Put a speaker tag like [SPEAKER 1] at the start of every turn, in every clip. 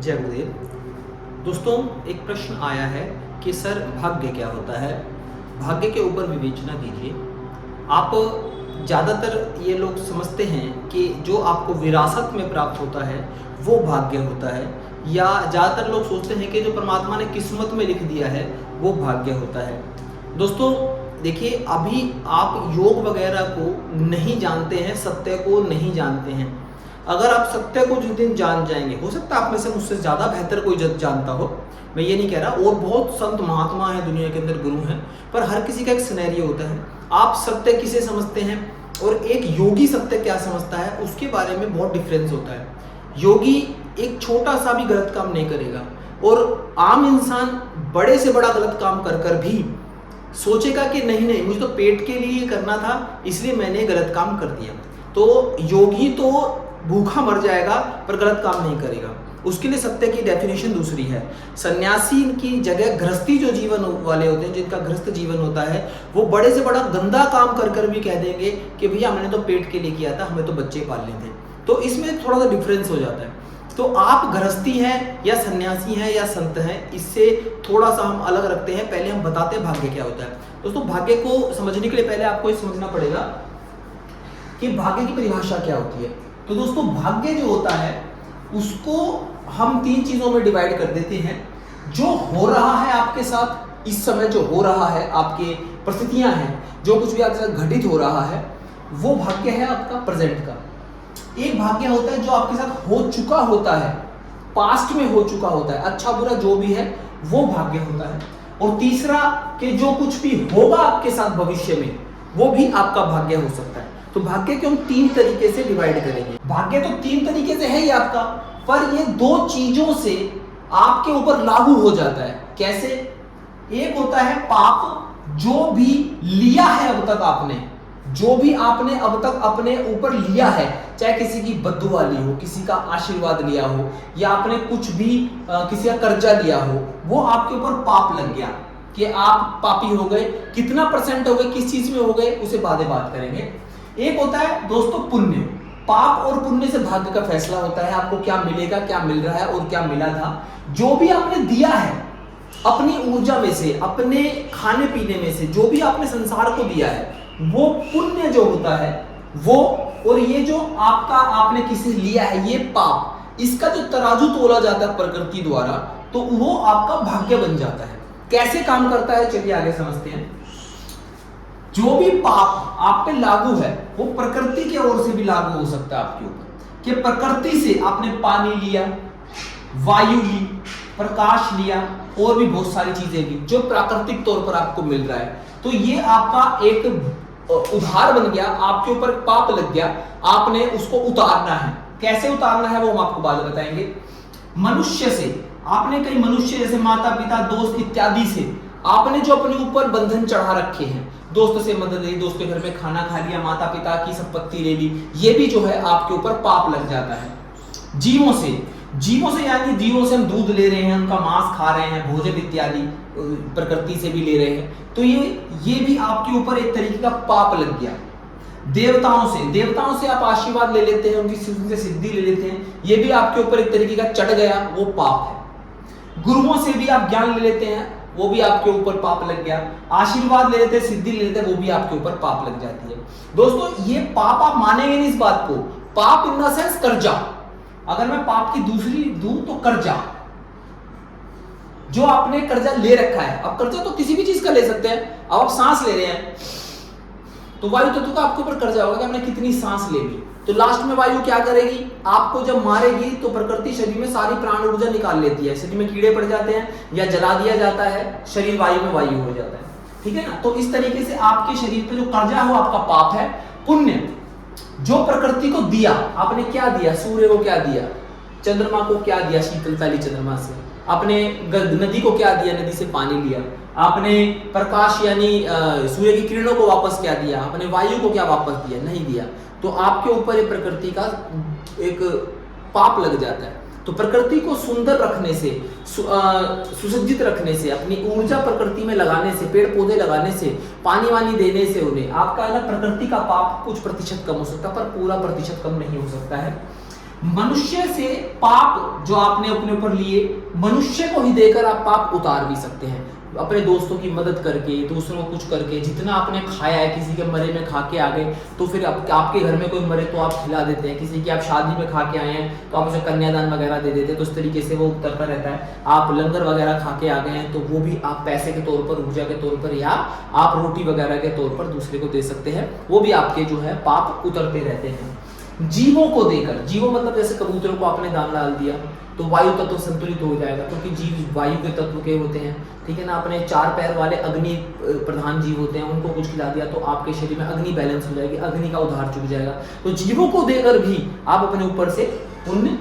[SPEAKER 1] जय गुरुदेव। दोस्तों, एक प्रश्न आया है कि सर भाग्य क्या होता है? भाग्य के ऊपर विवेचना कीजिए। आप ज़्यादातर ये लोग समझते हैं कि जो आपको विरासत में प्राप्त होता है वो भाग्य होता है, या ज़्यादातर लोग सोचते हैं कि जो परमात्मा ने किस्मत में लिख दिया है वो भाग्य होता है। दोस्तों देखिए, अभी आप योग वगैरह को नहीं जानते हैं, सत्य को नहीं जानते हैं। अगर आप सत्य को जिस दिन जान जाएंगे, हो सकता है आप में से मुझसे ज़्यादा बेहतर कोई जानता हो, मैं ये नहीं कह रहा, और बहुत संत महात्मा हैं दुनिया के अंदर, गुरु हैं, पर हर किसी का एक सिनेरियो होता है। आप सत्य किसे समझते हैं और एक योगी सत्य क्या समझता है, उसके बारे में बहुत डिफरेंस होता है। योगी एक छोटा सा भी गलत काम नहीं करेगा, और आम इंसान बड़े से बड़ा गलत काम कर कर भी सोचेगा कि नहीं नहीं, मुझे तो पेट के लिए करना था, इसलिए मैंने गलत काम कर दिया। तो योगी तो भूखा मर जाएगा पर गलत काम नहीं करेगा। उसके लिए सत्य की डेफिनेशन दूसरी है। सन्यासी की जगह गृहस्थी जो जीवन वाले होते हैं, जिनका गृहस्थ जीवन होता है, वो बड़े से बड़ा गंदा काम कर कर भी कह देंगे कि भैया हमने तो पेट के लिए किया था, हमें तो बच्चे पालने थे। तो इसमें थोड़ा सा डिफरेंस हो जाता है। तो आप गृहस्थी हैं या सन्यासी हैं या संत हैं, इससे थोड़ा सा हम अलग रखते हैं। पहले हम बताते हैं भाग्य क्या होता है। दोस्तों, भाग्य को समझने के लिए पहले आपको ये समझना पड़ेगा कि भाग्य की परिभाषा क्या होती है। तो दोस्तों, भाग्य जो होता है उसको हम तीन चीजों में डिवाइड कर देते हैं। जो हो रहा है आपके साथ इस समय, जो हो रहा है, आपके परिस्थितियां हैं, जो कुछ भी आपके साथ घटित हो रहा है, वो भाग्य है आपका प्रेजेंट का। एक भाग्य होता है जो आपके साथ हो चुका होता है, पास्ट में हो चुका होता है, अच्छा बुरा जो भी है वो भाग्य होता है। और तीसरा कि जो कुछ भी होगा आपके साथ भविष्य में, वो भी आपका भाग्य हो सकता है। तो भाग्य को हम तीन तरीके से डिवाइड करेंगे। भाग्य तो तीन तरीके से है ही आपका, पर ये दो चीजों से आपके ऊपर लागू हो जाता है। कैसे? एक होता है पाप, जो भी लिया है अब तक आपने, जो भी आपने अब तक अपने ऊपर लिया है, चाहे किसी की बद्दुआ ली हो, किसी का आशीर्वाद लिया हो, या आपने कुछ भी किसी का कर्जा लिया हो, वो आपके ऊपर पाप लग गया कि आप पापी हो गए। कितना परसेंट हो गए, किस चीज में हो गए, उसे बाद में बात करेंगे। एक होता है दोस्तों पुण्य। पाप और पुण्य से भाग्य का फैसला होता है, आपको क्या मिलेगा, क्या मिल रहा है और क्या मिला था। जो भी आपने दिया है अपनी ऊर्जा में से, अपने खाने पीने में से, जो भी आपने संसार को दिया है, वो पुण्य जो होता है वो, और ये जो आपका आपने किसी लिया है ये पाप, इसका जो तराजू तोला जाता है प्रकृति द्वारा, तो वो आपका भाग्य बन जाता है। कैसे काम करता है, चलिए आगे समझते हैं। जो भी पाप आप पे लागू है वो प्रकृति की ओर से भी लागू हो सकता है आपके ऊपर, कि प्रकृति से आपने पानी लिया, वायु ली, प्रकाश लिया, और भी बहुत सारी चीजें ली जो प्राकृतिक तौर पर आपको मिल रहा है। तो ये आपका एक उधार बन गया, आपके ऊपर पाप लग गया, आपने उसको उतारना है। कैसे उतारना है वो हम आपको बाद में बताएंगे। मनुष्य से आपने, कई मनुष्य जैसे माता पिता दोस्त इत्यादि से आपने जो अपने ऊपर बंधन चढ़ा रखे हैं, दोस्त से मदद ली, दोस्त के घर में खाना खा लिया, माता पिता की संपत्ति ले ली, ये भी जो है आपके ऊपर पाप लग जाता है। जीवों से यानी जीवों से हम दूध ले रहे हैं, उनका मांस खा रहे हैं, भोजन इत्यादि प्रकृति से भी ले रहे हैं, तो ये भी आपके ऊपर एक तरीके का पाप लग गया। देवताओं से आप आशीर्वाद ले लेते हैं, उनकी सिद्धि ले लेते हैं, ये भी आपके ऊपर एक तरीके का चढ़ गया, वो पाप है। गुरुओं से भी आप ज्ञान ले लेते हैं, वो भी आपके ऊपर पाप लग गया। आशीर्वाद ले लेते हैं, सिद्धि ले लेते हैं, वो भी आपके ऊपर पाप लग जाती है। दोस्तों, ये पाप आप मानेंगे नहीं इस बात को। पाप इन द सेंस कर्जा, अगर मैं पाप की दूसरी दूं तो कर्जा, जो आपने कर्जा ले रखा है। अब कर्जा तो किसी भी चीज का ले सकते हैं। अब आप सांस ले रहे हैं तो वायु तत्व का आपके ऊपर कर्जा होगा कि हमने कितनी सांस ले ली। तो लास्ट में वायु क्या करेगी, आपको जब मारेगी तो प्रकृति शरीर में सारी प्राण ऊर्जा निकाल लेती है, शरीर में कीड़े पड़ जाते हैं या जला दिया जाता है, शरीर वायु में वायु हो जाता है। ठीक है ना? तो इस तरीके से आपके शरीर पे जो कर्जा हो आपका पाप है। पुण्य, जो प्रकृति को दिया, आपने क्या दिया, सूर्य को क्या दिया, चंद्रमा को क्या दिया, शीतलताली चंद्रमा से, आपने नदी को क्या दिया, नदी से पानी लिया, आपने प्रकाश यानी सूर्य की किरणों को वापस क्या दिया, आपने वायु को क्या वापस दिया, नहीं दिया। तो आपके ऊपर एक प्रकृति का एक पाप लग जाता है। तो प्रकृति को सुंदर रखने से, सुसज्जित रखने से, अपनी ऊर्जा प्रकृति में लगाने से, पेड़ पौधे लगाने से, पानी वानी देने से, उन्हें आपका ना प्रकृति का पाप कुछ प्रतिशत कम हो सकता है, पर पूरा प्रतिशत कम नहीं हो सकता है। मनुष्य से पाप जो आपने अपने ऊपर लिए, मनुष्य को ही देकर आप पाप उतार भी सकते हैं। अपने दोस्तों की मदद करके, दूसरों को कुछ करके, जितना आपने खाया है, किसी के मरे में खा के आ गए तो फिर आपके घर में कोई मरे तो आप खिला देते हैं, किसी की आप शादी में खा के आए हैं तो आप उसे कन्यादान वगैरह दे देते हैं, तो इस तरीके से वो उतरता रहता है। आप लंगर वगैरह खा के आ गए हैं तो वो भी आप पैसे के तौर पर, ऊर्जा के तौर पर, या आप रोटी वगैरह के तौर पर दूसरे को दे सकते हैं, वो भी आपके जो है पाप उतरते रहते हैं। जीवों को देकर, जीवों मतलब जैसे कबूतरों को आपने दाना डाल दिया तो वायु तत्व संतुलित हो जाएगा, क्योंकि जीव वायु के तत्व के होते हैं, ठीक है ना। अपने 4 पैर वाले अग्नि प्रधान जीव होते हैं, उनको कुछ खिला दिया तो आपके शरीर में अग्नि बैलेंस हो जाएगी, अग्नि का उद्धार चुक जाएगा। तो जीवों को देकर भी आप अपने ऊपर से पुण्य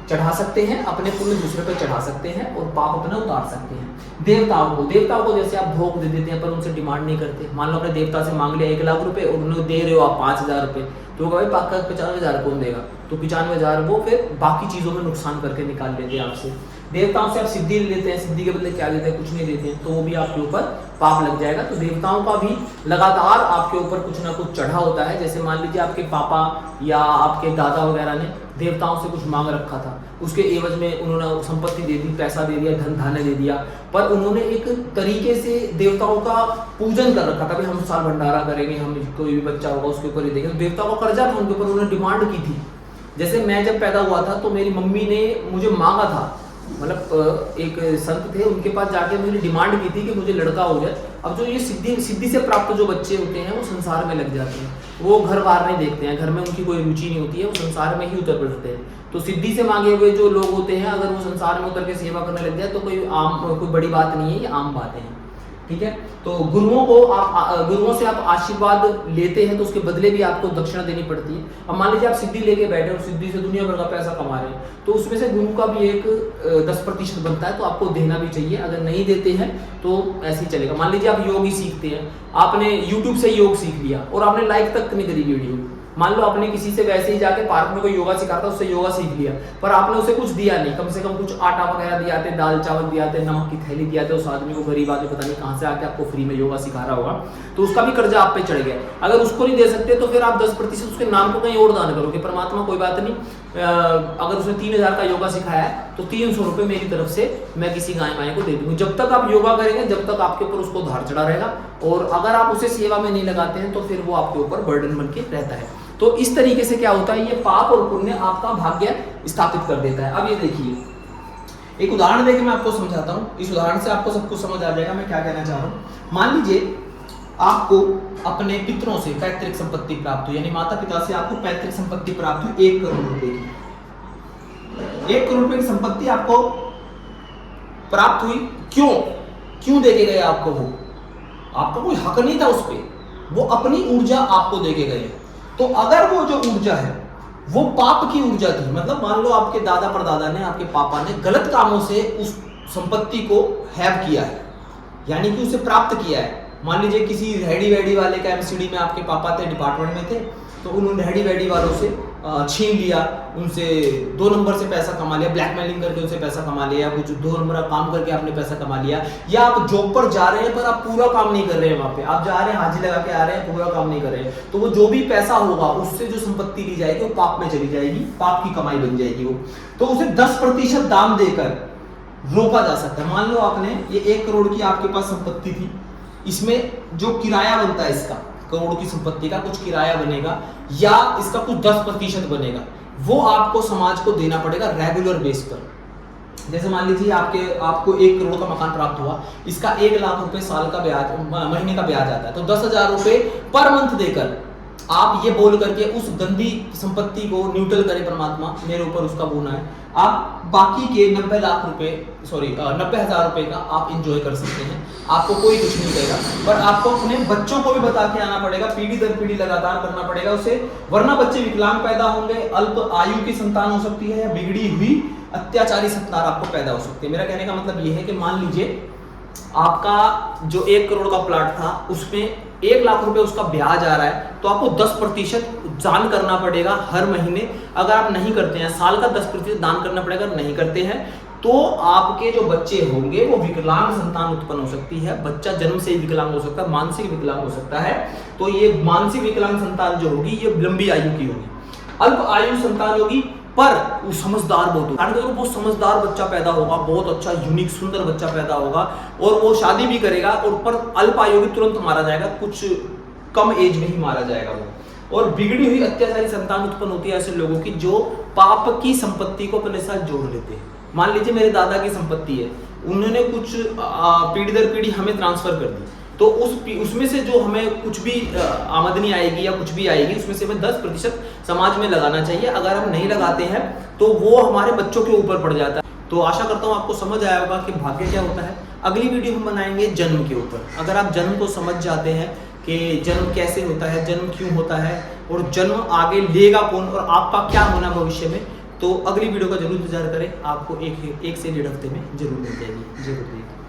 [SPEAKER 1] चढ़ा सकते हैं, अपने पुण्य दूसरे पर चढ़ा सकते हैं और पाप अपना उतार सकते हैं। देवताओं को जैसे आप भोग दे देते हैं पर उनसे डिमांड नहीं करते। मान लो अपने देवता से मांग लिया 1 लाख रुपए और उन्हें दे रहे हो आप 5,000 रुपए, तो भाई 95,000 कौन देगा, तो 95,000 वो फिर बाकी चीजों में नुकसान करके निकाल लेते हैं आपसे। देवताओं से आप सिद्धि लेते हैं, सिद्धि के बदले क्या देते हैं, कुछ नहीं देते हैं, तो वो भी आपके ऊपर पाप लग जाएगा। तो देवताओं का भी लगातार आपके ऊपर कुछ ना कुछ चढ़ा होता है। जैसे मान लीजिए आपके पापा या आपके दादा वगैरह ने देवताओं से कुछ मांग रखा था, उसके एवज में उन्होंने संपत्ति दे दी, पैसा दे दिया, धन धान्य दे दिया, पर उन्होंने एक तरीके से देवताओं का पूजन कर रखा था, भाई हम साल भंडारा करेंगे, हम कोई भी बच्चा होगा उसके ऊपर ही देंगे। देवताओं का कर्जा था उनके ऊपर, उन्होंने डिमांड की थी। जैसे मैं जब पैदा हुआ था तो मेरी मम्मी ने मुझे मांगा था, मतलब एक संत थे उनके पास जाके मैंने डिमांड की थी कि मुझे लड़का हो जाए। अब जो ये सिद्धि से प्राप्त जो बच्चे होते हैं वो संसार में लग जाते हैं, वो घर बार नहीं देखते हैं, घर में उनकी कोई रुचि नहीं होती है, वो संसार में ही उतर पड़ते हैं। तो सिद्धि से मांगे हुए जो लोग होते हैं, अगर वो संसार में उतर के सेवा करने लग जाए तो कोई बड़ी बात नहीं है, ये आम बातें हैं, ठीक है। तो गुरुओं से आप आशीर्वाद लेते हैं तो उसके बदले भी आपको दक्षिणा देनी पड़ती है। अब मान लीजिए आप सिद्धि लेके बैठे और सिद्धि से दुनिया भर का पैसा कमा रहे हैं, तो उसमें से गुरु का भी एक 10% बनता है, तो आपको देना भी चाहिए। अगर नहीं देते हैं तो ऐसे ही चलेगा। मान लीजिए आप योग ही सीखते हैं, आपने यूट्यूब से योग सीख लिया और आपने लाइक तक नहीं करी वीडियो। मान लो आपने किसी से वैसे ही जाके पार्क में कोई योगा सिखाता, उससे योगा सीख लिया, पर आपने उसे कुछ दिया नहीं, कम से कम कुछ आटा वगैरह दिया थे, दाल चावल दिया थे, नमक की थैली दिया था, उस आदमी को, गरीब आदमी पता नहीं कहाँ से आके आपको फ्री में योगा सिखा रहा होगा, तो उसका भी कर्जा आप पे चढ़ गया। अगर उसको नहीं दे सकते तो फिर आप 10% उसके नाम को कहीं और दान करोगे। परमात्मा कोई बात नहीं, अगर उसने 3,000 का योगा सिखाया है तो 300 रुपये मेरी तरफ से मैं किसी गाय माए को दे दूंगी। जब तक आप योगा करेंगे, जब तक आपके ऊपर उसको धार चढ़ा रहेगा, और अगर आप उसे सेवा में नहीं लगाते हैं तो फिर वो आपके ऊपर बर्डन बन के रहता है। तो इस तरीके से क्या होता है, ये पाप और पुण्य आपका भाग्य स्थापित कर देता है। अब ये देखिए, एक उदाहरण देके मैं आपको समझाता हूँ, इस उदाहरण से आपको सब कुछ समझ आ जाएगा मैं क्या कहना चाह रहा हूँ। मान लीजिए आपको अपने पितरों से पैतृक संपत्ति प्राप्त हुई, यानी माता पिता से आपको पैतृक संपत्ति प्राप्त हुई 1 करोड़ रुपए की। 1 करोड़ रुपए की संपत्ति आपको प्राप्त हुई, क्यों देके गए आपको? वो आपका कोई हक नहीं था उस पर, वो अपनी ऊर्जा आपको देके गए। तो अगर वो जो ऊर्जा है वो पाप की ऊर्जा थी, मतलब मान लो आपके दादा परदादा ने, आपके पापा ने गलत कामों से उस संपत्ति को हैव किया है, यानी कि उसे प्राप्त किया है। मान लीजिए किसी रेडी वेडी वाले का एमसीडी में आपके पापा थे, डिपार्टमेंट में थे, तो उन्होंने रेडी वेडी वालों से छीन लिया, उनसे 2 नंबर से पैसा कमा लिया, ब्लैकमेलिंग करके उनसे पैसा कमा लिया, कुछ 2 नंबर का काम करके आपने पैसा कमा लिया। या आप जॉब पर जा रहे हैं पर आप पूरा काम नहीं कर रहे हैं, वहां पे आप जा रहे हैं, हाजिरी लगा के आ रहे हैं, पूरा काम नहीं कर रहे हैं, तो वो जो भी पैसा होगा उससे जो संपत्ति ली जाएगी वो पाप में चली जाएगी, पाप की कमाई बन जाएगी वो। तो उसे 10% दाम देकर रोका जा सकता है। मान लो आपने ये 1 करोड़ की आपके पास संपत्ति थी, इसमें जो किराया बनता है, इसका करोड़ की संपत्ति का कुछ किराया बनेगा या इसका कुछ 10% बनेगा, वो आपको समाज को देना पड़ेगा रेगुलर बेस पर। जैसे मान लीजिए आपको 1 करोड़ का मकान प्राप्त हुआ, इसका 1 लाख रुपए साल का ब्याज, महीने का ब्याज आता है, तो 10,000 रुपए पर मंथ देकर आप ये बोल करके उस गंदी संपत्ति को न्यूट्रल करें, परमात्मा मेरे ऊपर उसका गुना है, आप बाकी के 90,000 रुपए का आप इंजॉय कर सकते हैं, आपको कोई कुछ नहीं कहेगा। पर आपको अपने बच्चों को भी बता के आना पड़ेगा, पीढ़ी दर पीढ़ी लगातार करना पड़ेगा उसे, वरना बच्चे विकलांग पैदा होंगे, अल्प आयु की संतान हो सकती है, या बिगड़ी हुई अत्याचारी संतान आपको पैदा हो सकती है। मेरा कहने का मतलब ये है कि मान लीजिए आपका जो 1 करोड़ का प्लॉट था उसमें 1 लाख रुपए उसका ब्याज आ रहा है, तो आपको 10% दान करना पड़ेगा हर महीने। अगर आप नहीं करते हैं, साल का 10% दान करना पड़ेगा। अगर नहीं करते हैं तो आपके जो बच्चे होंगे वो विकलांग संतान उत्पन्न हो सकती है, बच्चा जन्म से ही विकलांग हो सकता है, मानसिक विकलांग हो सकता है। तो ये मानसिक विकलांग संतान जो होगी ये लंबी आयु की होगी। अल्प आयु संतान होगी पर वो समझदार बहुत होगा। कारण देखो बहुत समझदार बच्चा पैदा होगा, बहुत अच्छा यूनिक सुंदर बच्चा पैदा होगा और वो शादी भी करेगा और पर अल्प आयु में तुरंत मारा जाएगा, कुछ कम एज में ही मारा जाएगा वो। और बिगड़ी हुई अत्याचारी संतान उत्पन्न होती है ऐसे लोगों की जो पाप की संपत्ति को अपने साथ जोड़ लेते हैं। मान लीजिए मेरे दादा की संपत्ति है, उन्होंने कुछ पीढ़ी दर पीढ़ी हमें ट्रांसफर कर दी, तो उसमें से जो हमें कुछ भी आमदनी आएगी या कुछ भी आएगी उसमें से हमें 10% समाज में लगाना चाहिए। अगर हम नहीं लगाते हैं तो वो हमारे बच्चों के ऊपर पड़ जाता है। तो आशा करता हूँ आपको समझ आया होगा कि भाग्य क्या होता है। अगली वीडियो हम बनाएंगे जन्म के ऊपर। अगर आप जन्म को समझ जाते हैं कि जन्म कैसे होता है, जन्म क्यों होता है और जन्म आगे लेगा कौन और आपका क्या होना भविष्य में, तो अगली वीडियो का जरूर इंतजार करें। आपको एक से 1.5 हफ्ते में जरूर मिल जाएगी। जरूर।